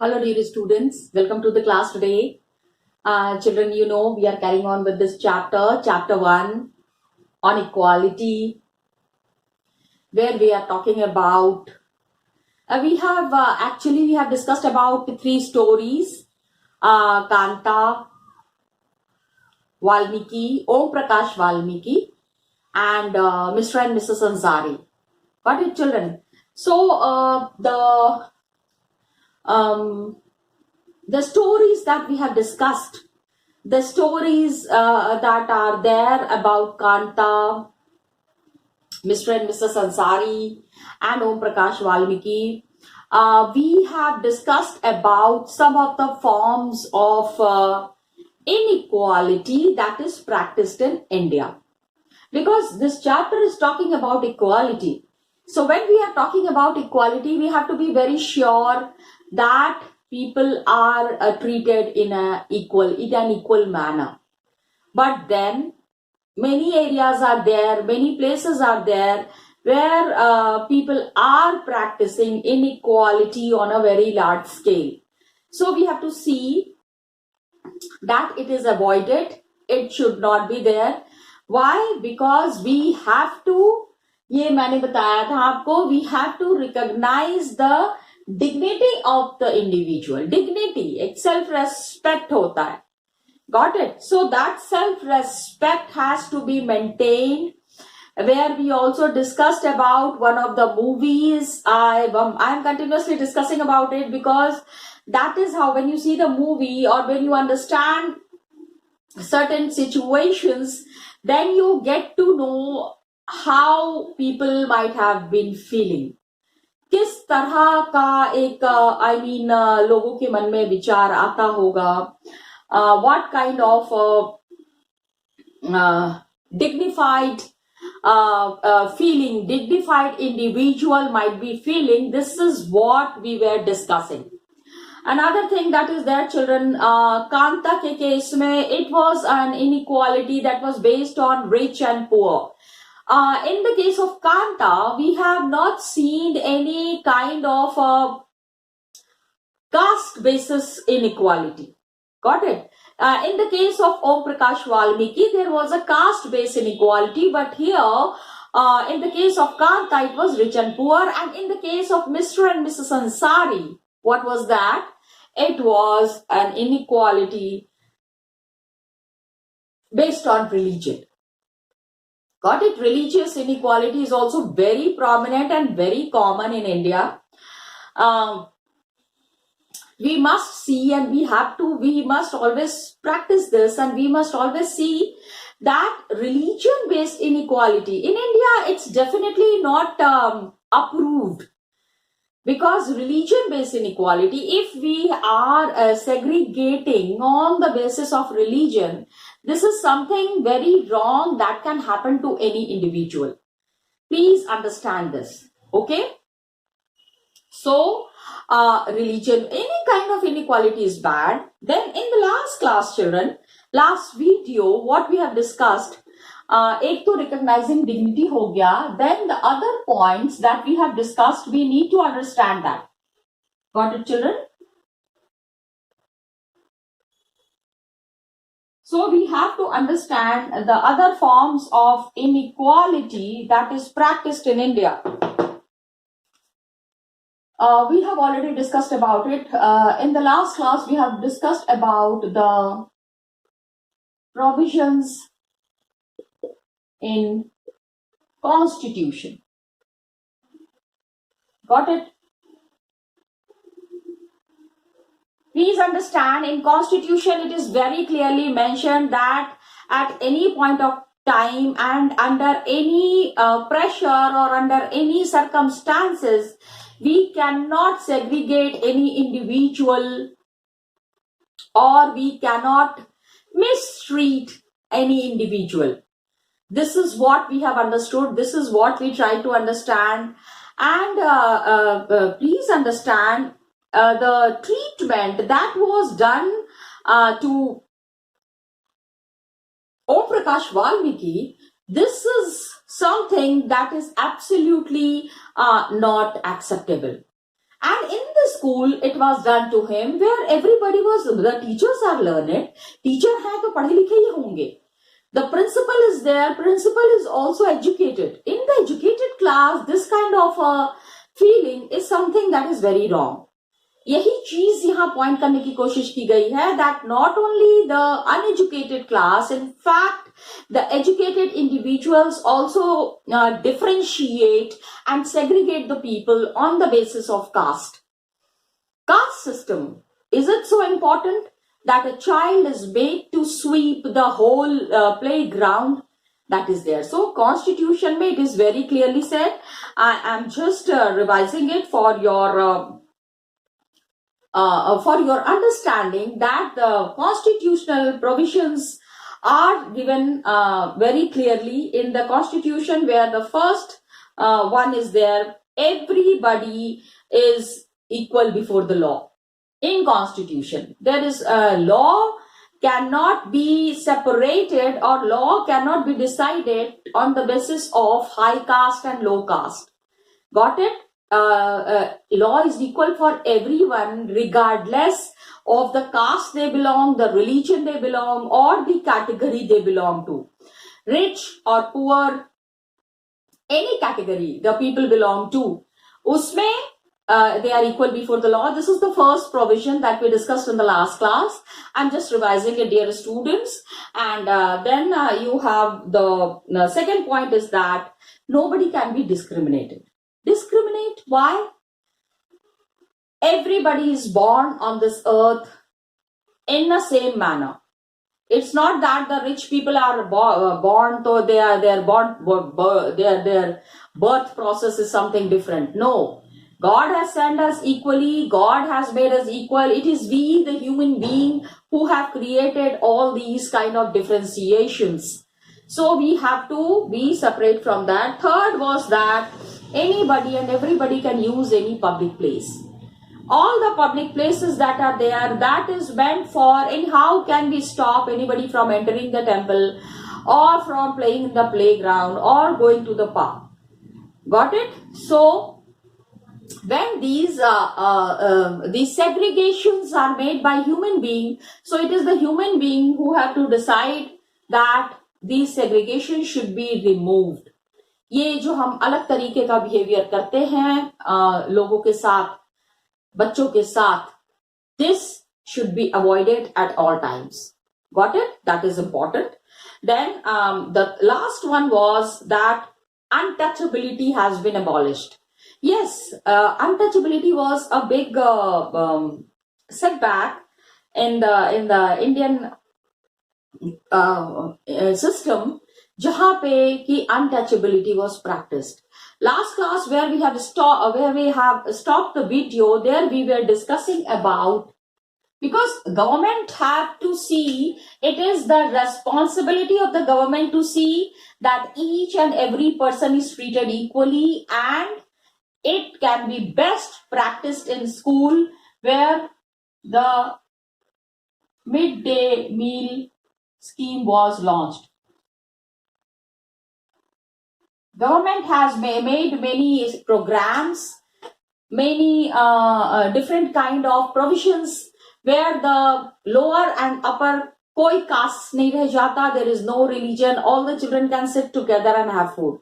Hello, dear students. Welcome to the class today. Children, we are carrying on with this chapter 1 on equality, where we are talking about, we have discussed about three stories, Kanta, Valmiki, Om Prakash Valmiki, and Mr. and Mrs. Ansari. Got it, children? So, the stories that we have discussed, the stories that are there about Kanta, Mr. and Mrs. Ansari, and Om Prakash Valmiki, we have discussed about some of the forms of inequality that is practiced in India. Because this chapter is talking about equality. So when we are talking about equality, we have to be very sure that people are treated in an equal manner. But then many areas are there, many places are there where people are practicing inequality on a very large scale. So we have to see that it is avoided. It should not be there. Why? Because we have to, ये मैंने बताया था आपको, we have to recognize the dignity of the individual. Dignity, एक self-respect होता है. Got it? So that self-respect has to be maintained. Where we also discussed about one of the movies. I am continuously discussing about it because that is how, when you see the movie or when you understand certain situations, then you get to know how people might have been feeling. किस तरह का एक लोगों के मन में विचार आता होगा, what kind of dignified feeling, dignified individual might be feeling. This is what we were discussing. Another thing that is there, children, Kanta ke case mein, it was an inequality that was based on rich and poor. In the case of Kanta, we have not seen any kind of caste basis inequality. Got it? In the case of Om Prakash Valmiki, there was a caste-based inequality, but here, in the case of Kanta, it was rich and poor, and in the case of Mr. and Mrs. Ansari, what was that? It was an inequality based on religion. Got it? Religious inequality is also very prominent and very common in India. We must see, and we must always practice this, and we must always see that religion-based inequality in India, it's definitely not approved. Because religion-based inequality, if we are segregating on the basis of religion, this is something very wrong that can happen to any individual. Please understand this, okay? So, religion, any kind of inequality is bad. Then in the last class, children, last video, what we have discussed, एक तो recognizing dignity हो गया. Then the other points that we have discussed, we need to understand that. Got it, children? So we have to understand the other forms of inequality that is practiced in India. We have already discussed about it. In the last class, we have discussed about the provisions in Constitution. Got it? Please understand, in Constitution, it is very clearly mentioned that at any point of time and under any pressure or under any circumstances, we cannot segregate any individual, or we cannot mistreat any individual. This is what we have understood. This is what we try to understand. And please understand the treatment that was done to Om Prakash Valmiki. This is something that is absolutely not acceptable. And in this school, it was done to him where everybody was, the teachers are learned, teacher hai to padhe likhe hi honge. The principal is there, principal is also educated. In the educated class, this kind of a feeling is something that is very wrong. यही चीज यहाँ point करने की कोशिश की गई है that not only the uneducated class, in fact the educated individuals also differentiate and segregate the people on the basis of caste. Caste system, is it so important that a child is made to sweep the whole playground? That is there. So constitution mein it is very clearly said. I am just revising it for your understanding that the constitutional provisions are given very clearly in the constitution, where the first one is there, everybody is equal before the law. In constitution there is a law cannot be separated, or law cannot be decided on the basis of high caste and low caste. Got it? Law is equal for everyone regardless of the caste they belong, the religion they belong, or the category they belong to. Rich or poor, any category the people belong to, usme they are equal before the law. This is the first provision that we discussed in the last class. I'm just revising it, dear students. And then you have the second point is that nobody can be discriminated. Discriminate? Why? Everybody is born on this earth in the same manner. It's not that the rich people are born, so their birth process is something different. No. God has sent us equally. God has made us equal. It is we, the human being, who have created all these kind of differentiations. So we have to be separate from that. Third was that anybody and everybody can use any public place. All the public places that are there, that is meant for, and how can we stop anybody from entering the temple or from playing in the playground or going to the park? Got it? So when these segregations are made by human being, so it is the human being who have to decide that these segregation should be removed. ये जो हम अलग तरीके का behaviour करते हैं लोगों के साथ, बच्चों के साथ, this should be avoided at all times. Got it? That is important. Then the last one was that untouchability has been abolished. Yes, untouchability was a big setback in the Indian system, jahan pe ki untouchability was practiced. Last class where we have stopped the video, there we were discussing about, because government have to see, it is the responsibility of the government to see that each and every person is treated equally, and it can be best practiced in school, where the midday meal scheme was launched. Government has made many programs, many different kind of provisions, where the lower and upper koi caste nahi reh jata, there is no religion, all the children can sit together and have food.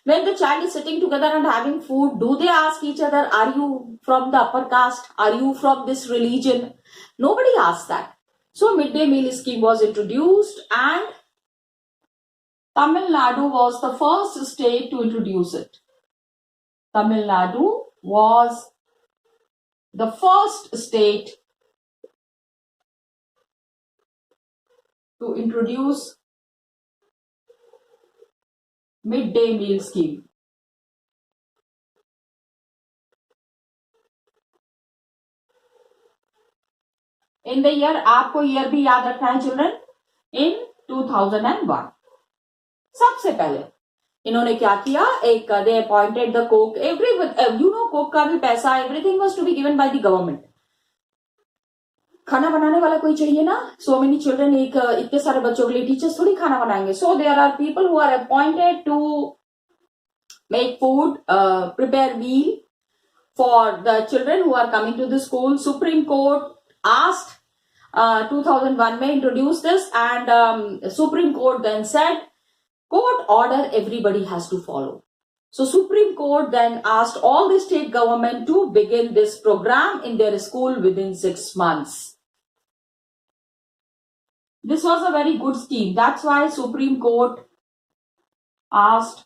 When the child is sitting together and having food, do they ask each other, are you from the upper caste? Are you from this religion? Nobody asks that. So midday meal scheme was introduced, and Tamil Nadu was the first state to introduce it. Tamil Nadu was the first state to introduce midday meal scheme. In the year, आपको year भी याद रखना है children, in 2001. सबसे पहले इन्होंने क्या किया, एक they appointed the cook, cook का भी पैसा, everything was to be given by the government. खाना बनाने वाला कोई चाहिए ना, so many children, इतने सारे बच्चों के लिए टीचर्स थोड़ी खाना बनाएंगे. So there are people who are appointed to make food, prepare meal, for the children who are coming to the school. Supreme Court asked 2001 may introduce this, and Supreme Court then said court order everybody has to follow. So Supreme Court then asked all the state government to begin this program in their school within 6 months. This was a very good scheme. That's why Supreme Court asked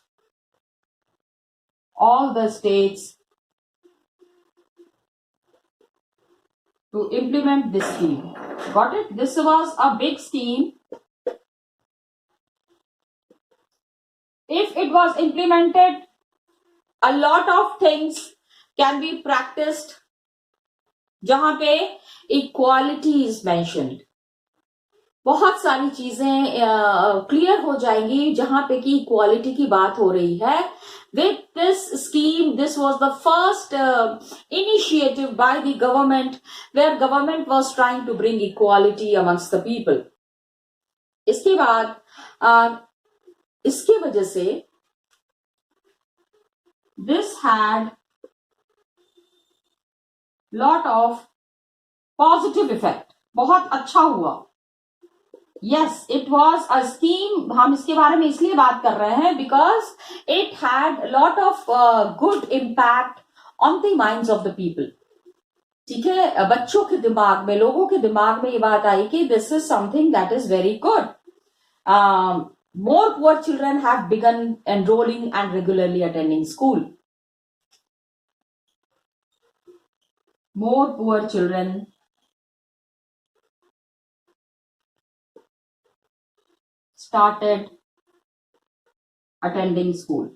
all the states to implement this scheme. Got it? This was a big scheme. If it was implemented, a lot of things can be practiced. जहां पे equality is mentioned, बहुत सारी चीजें clear हो जाएंगी जहां पे कि इक्वालिटी की बात हो रही है. With this scheme, this was the first initiative by the government where government was trying to bring equality amongst the people. इसके बाद इसके वजह से this had lot of positive effect. बहुत अच्छा हुआ. Yes, it was a scheme. हम इसके बारे में इसलिए बात कर रहे हैं because it had a lot of good impact on the minds of the people. ठीक है, बच्चों के दिमाग में, लोगों के दिमाग में ये बात आई कि this is something that is very good. More poor children have begun enrolling and regularly attending school. More poor children started attending school.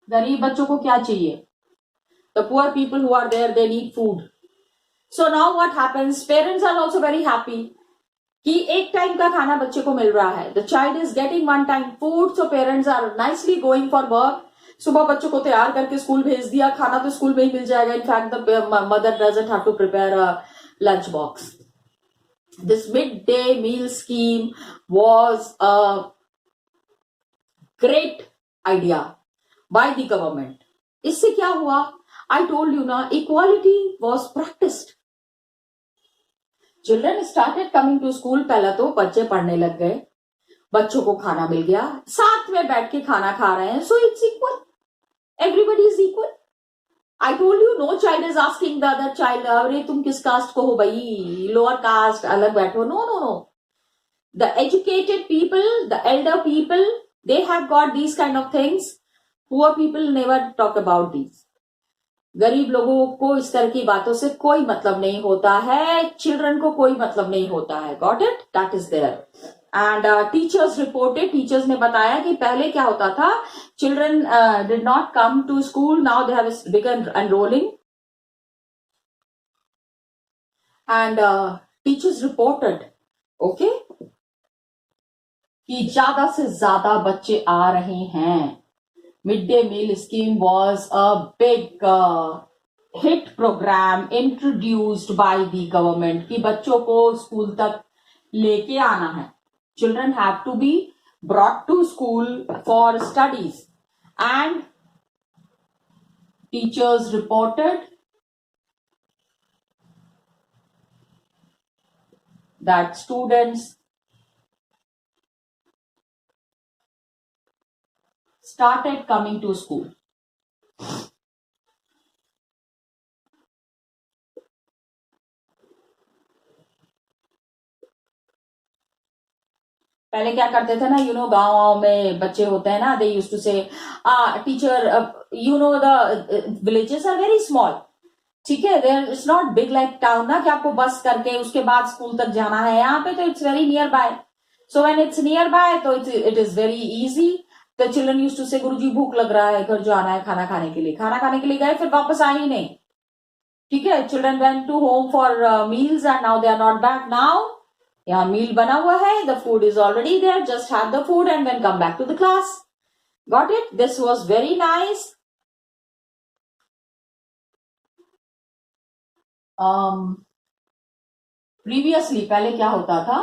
गरीब बच्चों को क्या चाहिए? The poor people who are there, they need food. So now what happens? Parents are also very happy कि एक time का खाना बच्चे को मिल रहा है. The child is getting one time food, so parents are nicely going for work. सुबह बच्चों को तैयार करके स्कूल भेज दिया, खाना तो स्कूल में ही मिल जाएगा. In fact the mother doesn't have to prepare a lunch box. This midday meal scheme was a great idea by the government. इससे क्या हुआ? I told you ना, equality was practiced. Children started coming to school. पहला तो बच्चे पढ़ने लग गए, बच्चों को खाना मिल गया, साथ में बैठ के खाना खा रहे हैं. So it's equal. Everybody is equal. I told you, no child is asking the other child, अरे तुम किस कास्ट को हो भाई, लोअर कास्ट, अलग बैठो. No, no, no. The educated people, the elder people, they have got these kind of things. Poor people never talk about these. गरीब लोगों को इस तरह की बातों से कोई मतलब नहीं होता है. चिल्ड्रन को कोई मतलब नहीं होता है. Got it? That is there. And teachers reported, teachers ने बताया कि पहले क्या होता था, children did not come to school. Now they have begun enrolling. And teachers reported, okay, कि ज्यादा से ज्यादा बच्चे आ रहे हैं. Midday meal scheme was a big hit program introduced by the government कि बच्चों को स्कूल तक लेके आना है. Children have to be brought to school for studies. And teachers reported that students started coming to school. पहले क्या करते थे ना, गांव में बच्चे होते हैं ना, they used to say teacher, the villages are very small. ठीक है, there it's not big like town ना कि आपको बस करके उसके बाद स्कूल तक जाना है. यहाँ पे तो it's very nearby. So when it's nearby तो it is very easy. The children used to say गुरुजी भूख लग रहा है, घर जाना है खाना खाने के लिए. खाना खाने के लिए गए, फिर वापस आए ही नहीं. ठीक है, children went to home for meals and now they are not back. Now यहाँ मील बना हुआ है, the food is already there, just have the food and then come back to the class. Got it? This was very nice. Previously पहले क्या होता था,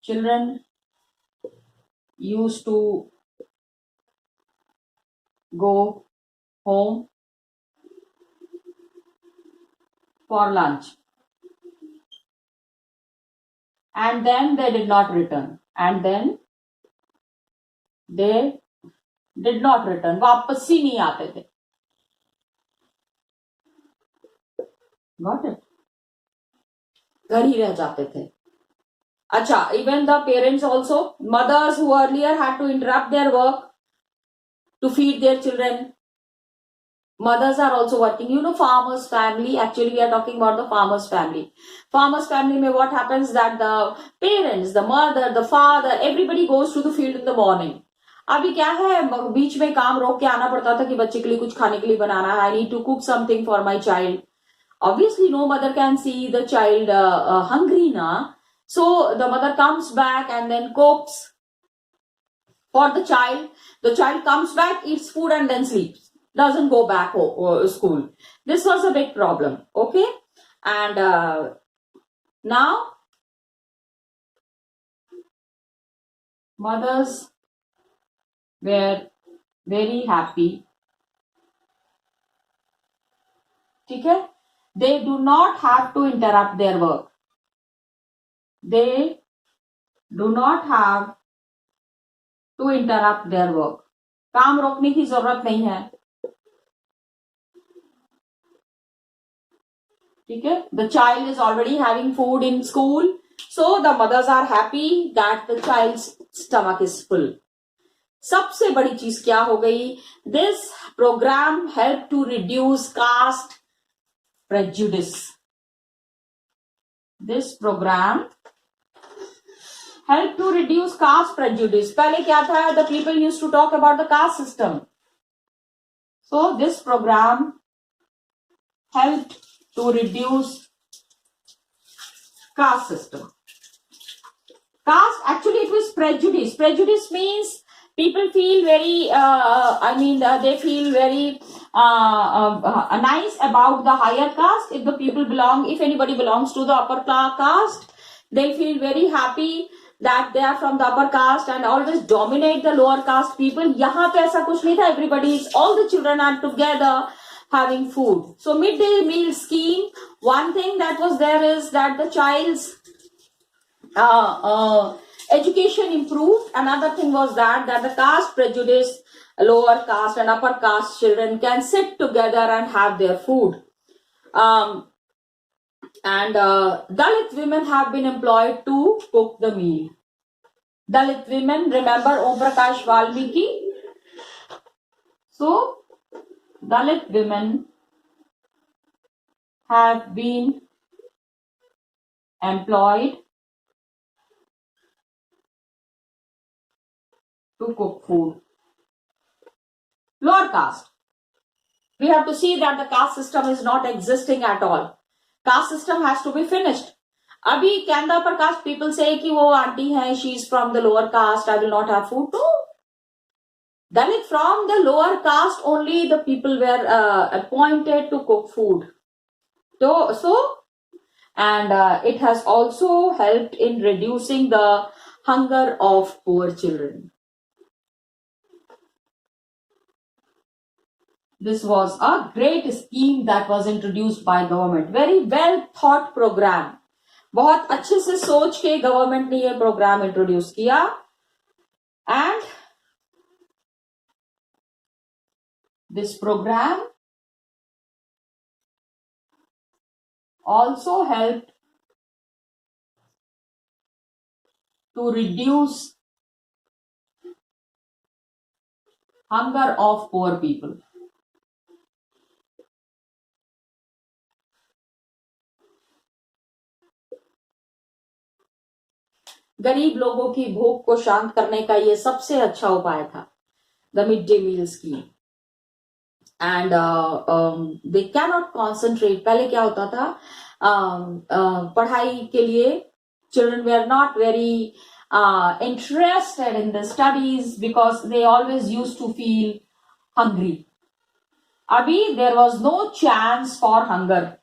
children used to go home for lunch, and then they did not return, and then they did not return, वापस ही नहीं आते थे. Got it? घर ही रह जाते थे. अच्छा, even the parents also, mothers who earlier had to interrupt their work to feed their children, mothers are also working. You know, farmers family, actually we are talking about the farmers family. Farmers family mein what happens that the parents, the mother, the father, everybody goes to the field in the morning. अभी क्या है, बीच में काम रोक के आना पड़ता था कि बच्चे के लिए कुछ खाने के लिए बनाना है. I need to cook something for my child. Obviously no mother can see the child hungry na, so the mother comes back and then cooks for the child. The child comes back, eats food and then sleeps, doesn't go back school. This was a big problem. Okay, and now mothers were very happy. Okay, they do not have to interrupt their work. They do not have to interrupt their work. काम रोकने की जरूरत नहीं है. ठीक है, the child is already having food in school, so the mothers are happy that the child's stomach is full. सबसे बड़ी चीज क्या हो गई? This program helped to reduce caste prejudice. This program helped to reduce caste prejudice. पहले क्या था? The people used to talk about the caste system. So this program helped to reduce caste system. Caste, actually it was prejudice. Prejudice means people feel very, they feel very nice about the higher caste. If anybody belongs to the upper caste, they'll feel very happy that they are from the upper caste and always dominate the lower caste people. यहाँ पे ऐसा कुछ नहीं था. All the children are together having food. So midday meal scheme, one thing that was there is that the child's education improved. Another thing was that the caste prejudice, lower caste and upper caste children can sit together and have their food. And Dalit women have been employed to cook the meal. Dalit women, remember Om Prakash Valmiki? So, Dalit women have been employed to cook food. Lower caste. We have to see that the caste system is not existing at all. Caste system has to be finished. Abhi can the upper caste people say कि वो auntie है, she is from the lower caste, I will not have food? No. Dalit from the lower caste only the people were appointed to cook food. And it has also helped in reducing the hunger of poor children. This was a great scheme that was introduced by government. Very well thought program. बहुत अच्छे से सोच के government ने ये programme introduce किया. And this program also helped to reduce hunger of poor people. गरीब लोगों की भूख को शांत करने का ये सबसे अच्छा उपाय था, the mid day meal scheme. And they can not concentrate. पहले क्या होता था, पढ़ाई के लिए children we are not very interested in the studies because they always used to feel hungry. अभी there was no chance for hunger.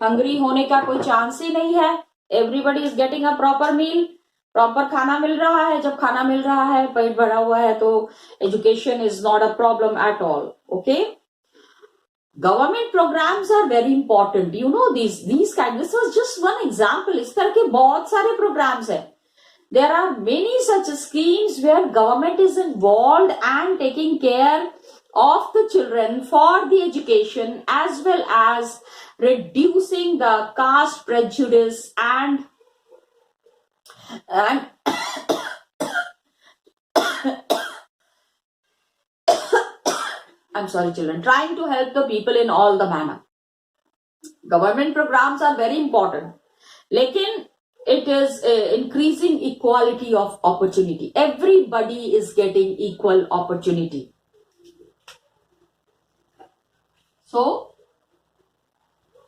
Hungry होने का कोई चांस ही नहीं है. Everybody is getting a proper meal. Proper खाना मिल रहा है, जब खाना मिल रहा है, पेट भरा हुआ है, तो education is not a problem at all. Okay, government programmes are very important. You know these kind, this was just one example. इस तरह के बहुत सारे प्रोग्राम्स हैं. There are many such schemes where government is involved and taking care of the children for the education, as well as reducing the caste prejudice and I'm sorry, children, trying to help the people in all the manner. Government programs are very important, lekin it is increasing equality of opportunity. Everybody is getting equal opportunity. So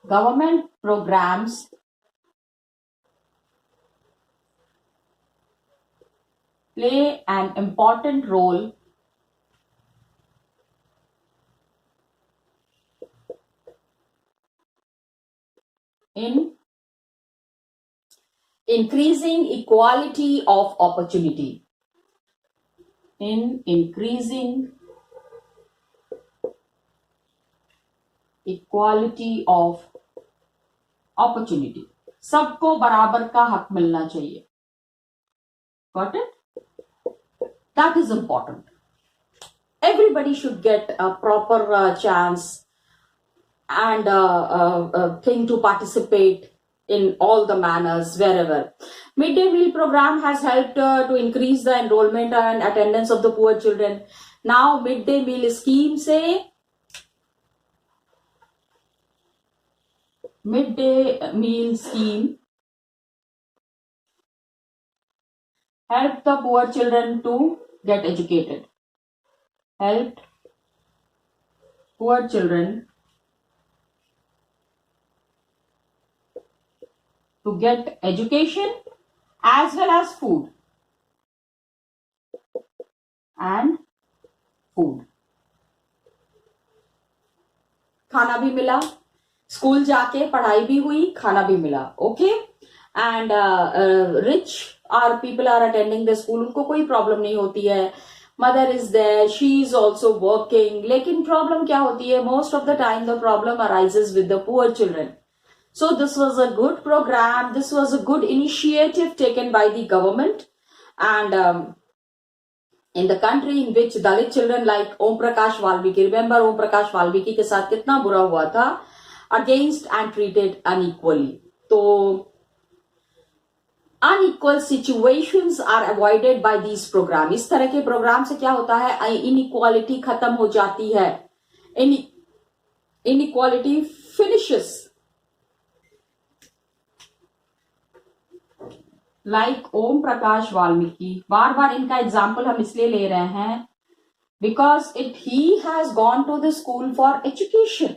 government programs play an important role in increasing equality of opportunity. In increasing equality of opportunity. सबको बराबर का हक मिलना चाहिए. Got it? That is important. Everybody should get a proper chance and thing to participate in all the manners wherever. Midday meal program has helped to increase the enrollment and attendance of the poor children. Now midday meal scheme से midday meal scheme helped the poor children to get educated. Helped poor children to get education as well as food. And food. खाना भी मिला, school जाके पढ़ाई भी हुई, खाना भी मिला. Okay, and rich are people are attending the school, उनको कोई प्रॉब्लम नहीं होती है. Mother is there, she is also working. लेकिन प्रॉब्लम क्या होती है? Most of the time the problem arises with the poor children. So this was a good program. This was a good initiative taken by the government, and in the country in which Dalit children like Om Prakash Valmiki, remember Om Prakash Valmiki के साथ कितना बुरा हुआ था, against and treated unequally. तो unequal situations are avoided by these programs. इस तरह के प्रोग्राम से क्या होता है? Inequality खत्म हो जाती है. Inequality finishes. Like Om Prakash Valmiki. बार बार इनका एग्जाम्पल हम इसलिए ले रहे हैं because he has gone to the school for education.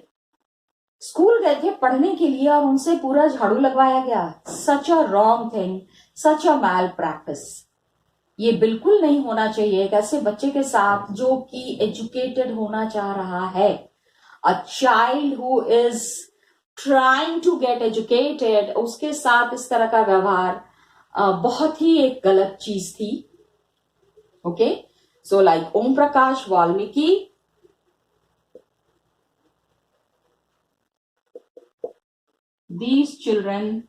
School गए थे पढ़ने के लिए और उनसे पूरा झाड़ू लगवाया गया. Such a wrong thing, such a malpractice. ये बिल्कुल नहीं होना चाहिए एक ऐसे बच्चे के साथ जो कि एजुकेटेड होना चाह रहा है. A child who is trying to get educated, उसके साथ इस तरह का व्यवहार बहुत ही एक गलत चीज थी. Okay, so like Om Prakash Valmiki, these children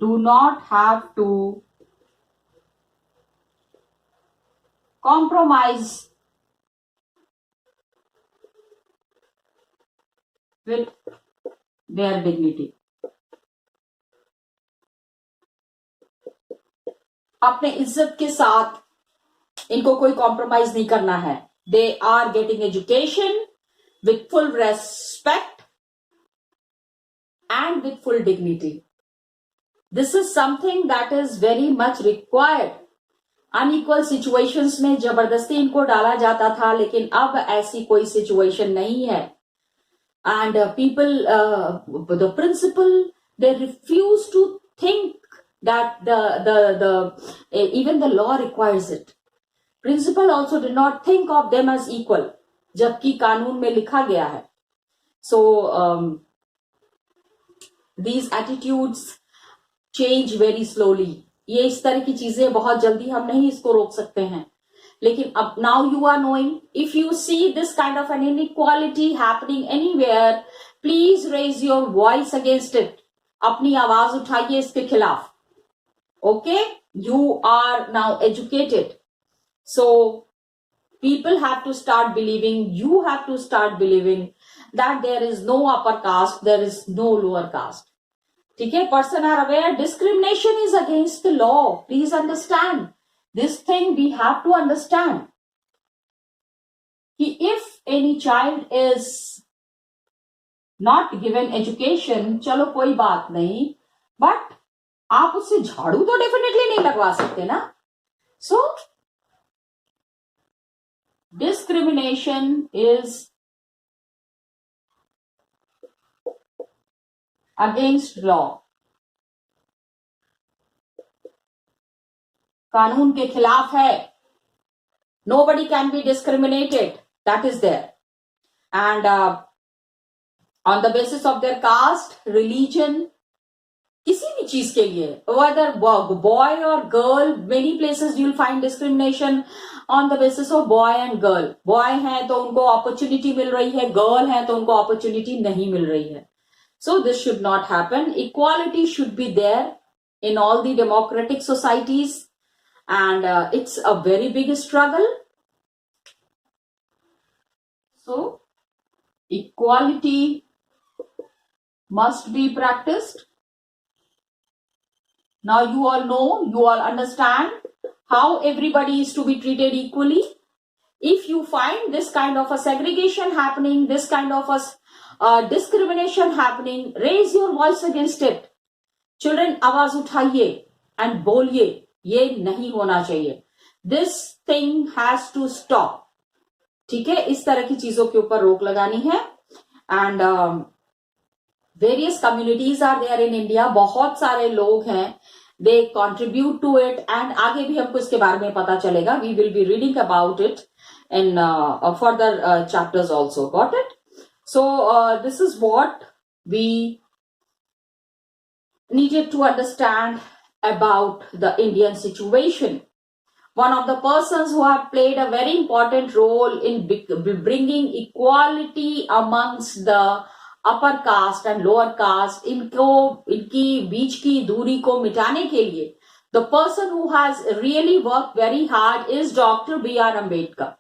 do not have to compromise with their dignity. अपने इज्जत के साथ इनको कोई कॉम्प्रोमाइज नहीं करना है. They are getting education with full respect and with full dignity. This is something that is very much required. Unequal situations में जबरदस्ती इनको डाला जाता था, लेकिन अब ऐसी कोई situation नहीं है. And people, the principal, they refuse to think that even the law requires it. Principal also did not think of them as equal, जबकि कानून में लिखा गया है. सो these attitudes change very slowly. ये इस तरह की चीजें बहुत जल्दी हम नहीं इसको रोक सकते हैं, लेकिन अब now you are knowing, if you see this kind of an inequality happening anywhere, please raise your voice against it. अपनी आवाज उठाइए इसके खिलाफ. Okay, you are now educated, so people have to start believing, you have to start believing that there is no upper caste, there is no lower caste. ठीक है, person are aware discrimination is against the law. Please understand this thing, we have to understand कि if any child is not given education, चलो कोई बात नहीं, but आप उससे झाड़ू तो डेफिनेटली नहीं लगवा सकते ना. So discrimination is against law. कानून के खिलाफ है. Nobody can be discriminated. That is there. And on the basis of their caste, religion, किसी भी चीज के लिए, whether boy or girl, many places you will find discrimination on the basis of boy and girl. Boy है तो उनको opportunity मिल रही है, girl है तो उनको opportunity नहीं मिल रही है. So this should not happen. Equality should be there in all the democratic societies, and it's a very big struggle. So equality must be practiced. Now you all know, you all understand how everybody is to be treated equally. If you find this kind of a segregation happening, this kind of a discrimination happening, raise your voice against it. Children, आवाज उठाइए and बोलिए, ये नहीं होना चाहिए. This thing has to stop. ठीक है, इस तरह की चीजों के ऊपर रोक लगानी है. And various communities are there in India. बहुत सारे लोग हैं, they contribute to it, and आगे भी हमको इसके बारे में पता चलेगा. We will be reading about it in further chapters also. Got it? So this is what we needed to understand about the Indian situation. One of the persons who have played a very important role in bringing equality amongst the upper caste and lower caste, इनकी बीच की दूरी को मिटाने के लिए, the person who has really worked very hard is Dr. B.R. Ambedkar.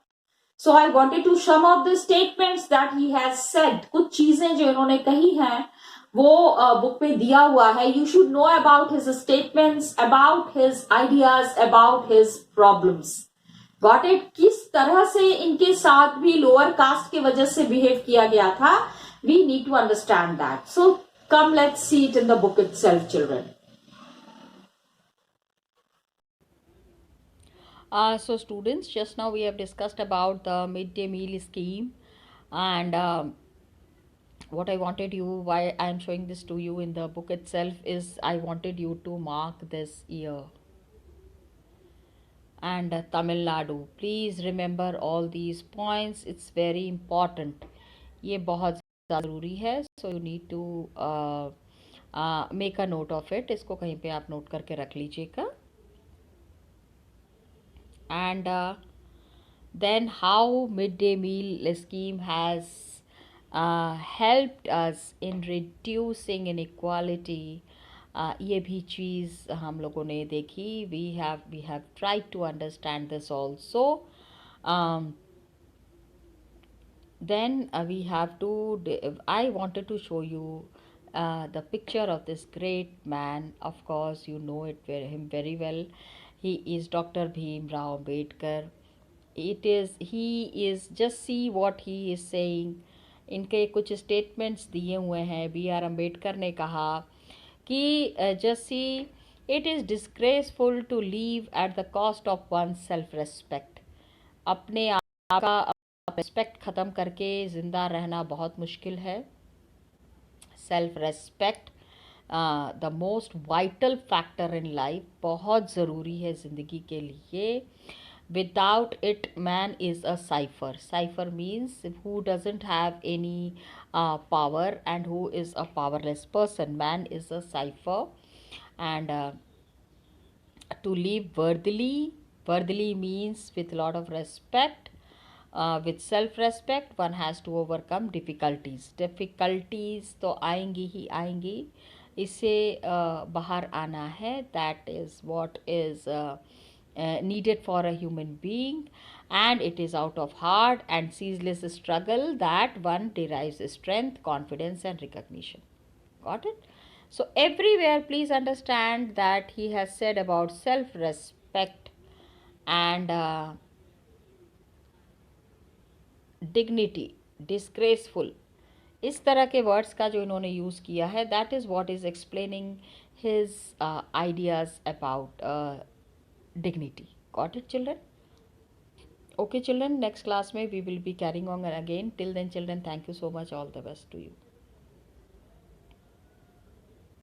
So I wanted to sum up the statements that he has said. कुछ चीजें जो इन्होंने कही हैं वो बुक पे दिया हुआ है. You should know about his statements, about his ideas, about his problems. Got it? किस तरह से इनके साथ भी लोअर कास्ट की वजह से बिहेव किया गया था. We need to understand that. So come, let's see it in the book itself, children. So students, just now we have discussed about the midday meal scheme, and what I wanted you, why I am showing this to you in the book itself, is I wanted you to mark this year. And Tamil Nadu, please remember all these points, it's very important. ये बहुत ज़रूरी है. So you need to make a note of it. इसको कहीं पे आप note करके रख लीजिएगा. And then how midday meal scheme has helped us in reducing inequality. ये भी चीज़ हम लोगों ने देखी. We have tried to understand this also. Then we have to, I wanted to show you the picture of this great man. Of course you know him very well. He is Dr. Bhim Rao Ambedkar. He is, just see what he is saying. इनके कुछ statements दिए हुए हैं. B.R. Ambedkar ने कहा कि just see, it is disgraceful to live at the cost of one's self respect. अपने आप का रेस्पेक्ट ख़त्म करके ज़िंदा रहना बहुत मुश्किल है. Self respect the most vital factor in life, बहुत ज़रूरी है ज़िंदगी के लिए. Without it, man is a cipher. Cipher means who doesn't have any power and who is a powerless person. Man is a cipher. And to live worthily means with a lot of respect. With self respect one has to overcome difficulties तो आएंगी ही आएंगी, इससे बाहर आना है. That is what is needed for a human being, and it is out of hard and ceaseless struggle that one derives strength, confidence and recognition. Got it? So everywhere please understand that he has said about self respect and dignity, disgraceful, इस तरह के words का जो इन्होंने use किया है, that is what is explaining his ideas about dignity. Got it children? Okay children, next class में we will be carrying on again. Till then children, thank you so much. All the best to you.